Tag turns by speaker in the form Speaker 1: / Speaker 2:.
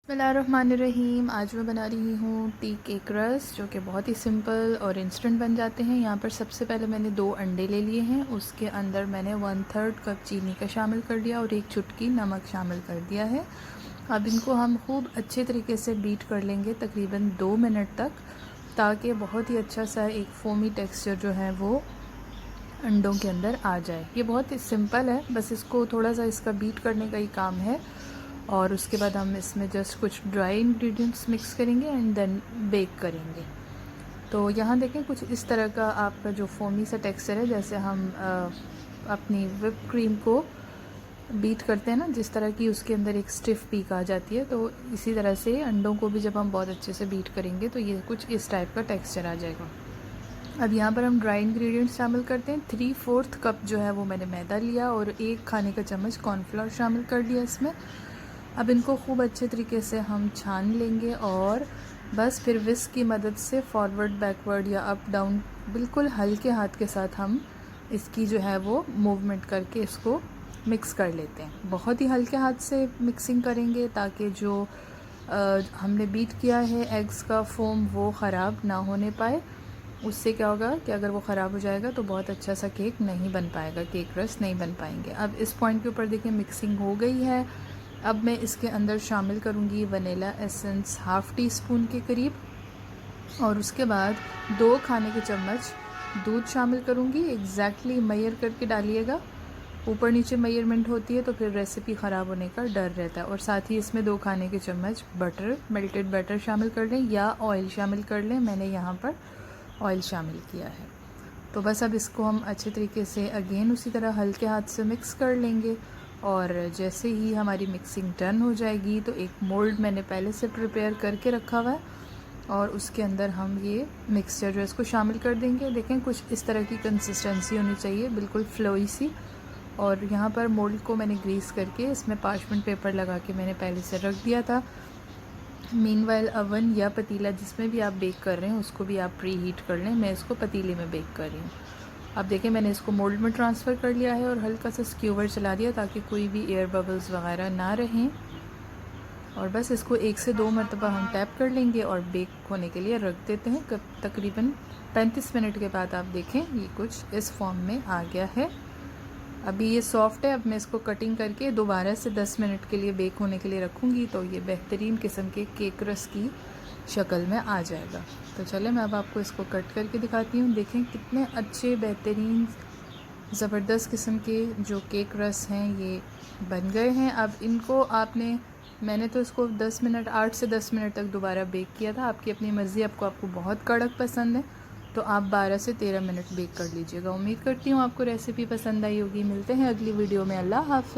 Speaker 1: बिस्मिल्लाहिर्रहमानिर्रहीम। आज मैं बना रही हूँ टी केक रस, जो कि बहुत ही सिंपल और इंस्टेंट बन जाते हैं। यहाँ पर सबसे पहले मैंने 2 अंडे ले लिए हैं। उसके अंदर मैंने 1/3 कप चीनी का शामिल कर दिया और 1 चुटकी नमक शामिल कर दिया है। अब इनको हम खूब अच्छे तरीके से बीट कर लेंगे तकरीबन 2 मिनट तक, ताकि बहुत ही अच्छा सा एक फोमी टेक्सचर जो है वो अंडों के अंदर आ जाए। ये बहुत ही सिंपल है, बस इसको थोड़ा सा इसका बीट करने का ही काम है। और उसके बाद हम इसमें जस्ट कुछ ड्राई इंग्रेडिएंट्स मिक्स करेंगे एंड देन बेक करेंगे। तो यहाँ देखें, कुछ इस तरह का आपका जो फोमी सा टेक्सचर है, जैसे हम अपनी व्हिप क्रीम को बीट करते हैं ना, जिस तरह की उसके अंदर एक स्टिफ पीक आ जाती है, तो इसी तरह से अंडों को भी जब हम बहुत अच्छे से बीट करेंगे तो ये कुछ इस टाइप का टेक्सचर आ जाएगा। अब यहाँ पर हम ड्राई इंग्रेडिएंट्स शामिल करते हैं। 3/4 कप जो है वो मैंने मैदा लिया और 1 खाने का चम्मच कॉर्नफ्लोर शामिल कर दिया इसमें। अब इनको खूब अच्छे तरीके से हम छान लेंगे और बस फिर विस्क की मदद से फॉरवर्ड बैकवर्ड या अप डाउन बिल्कुल हल्के हाथ के साथ हम इसकी जो है वो मूवमेंट करके इसको मिक्स कर लेते हैं। बहुत ही हल्के हाथ से मिक्सिंग करेंगे ताकि जो हमने बीट किया है एग्स का फोम वो ख़राब ना होने पाए। उससे क्या होगा कि अगर वो ख़राब हो जाएगा तो बहुत अच्छा सा केक नहीं बन पाएगा, केक रस नहीं बन पाएंगे। अब इस पॉइंट के ऊपर देखिए मिक्सिंग हो गई है। अब मैं इसके अंदर शामिल करूँगी वनीला एसेंस 1/2 टीस्पून के करीब, और उसके बाद 2 खाने के चम्मच दूध शामिल करूँगी। एग्जैक्टली मेजर करके डालिएगा, ऊपर नीचे मेजरमेंट होती है तो फिर रेसिपी ख़राब होने का डर रहता है। और साथ ही इसमें 2 खाने के चम्मच बटर, मेल्टेड बटर शामिल कर लें या ऑयल शामिल कर लें। मैंने यहाँ पर ऑयल शामिल किया है। तो बस अब इसको हम अच्छे तरीके से अगेन उसी तरह हल्के हाथ से मिक्स कर लेंगे। और जैसे ही हमारी मिक्सिंग डन हो जाएगी तो एक मोल्ड मैंने पहले से प्रिपेयर करके रखा हुआ है और उसके अंदर हम ये मिक्सचर जो है इसको शामिल कर देंगे। देखें, कुछ इस तरह की कंसिस्टेंसी होनी चाहिए, बिल्कुल फ्लोई सी। और यहाँ पर मोल्ड को मैंने ग्रीस करके इसमें पार्चमेंट पेपर लगा के मैंने पहले से रख दिया था। मीनवाइल अवन या पतीला जिसमें भी आप बेक कर रहे हैं उसको भी आप प्री हीट कर लें। मैं इसको पतीले में बेक कर रही हूँ। अब देखें, मैंने इसको मोल्ड में ट्रांसफ़र कर लिया है और हल्का सा स्क्यूवर चला दिया ताकि कोई भी एयर बबल्स वगैरह ना रहें। और बस इसको 1 से 2 मरतबा हम टैप कर लेंगे और बेक होने के लिए रख देते हैं। तकरीबन 35 मिनट के बाद आप देखें ये कुछ इस फॉर्म में आ गया है। अभी ये सॉफ्ट है। अब मैं इसको कटिंग करके दोबारा से 10 मिनट के लिए बेक होने के लिए रखूँगी तो ये बेहतरीन किस्म के केक रस की शक्ल में आ जाएगा। तो चले मैं अब आपको इसको कट करके दिखाती हूँ। देखें कितने अच्छे बेहतरीन ज़बरदस्त किस्म के जो केक रस हैं ये बन गए हैं। अब इनको मैंने तो इसको 10 मिनट 8 से 10 मिनट तक दोबारा बेक किया था। आपकी अपनी मर्ज़ी, आपको बहुत कड़क पसंद है तो आप 12 से 13 मिनट बेक कर लीजिएगा। उम्मीद करती हूँ आपको रेसिपी पसंद आई होगी। मिलते हैं अगली वीडियो में। अल्लाह हाफ़िज़।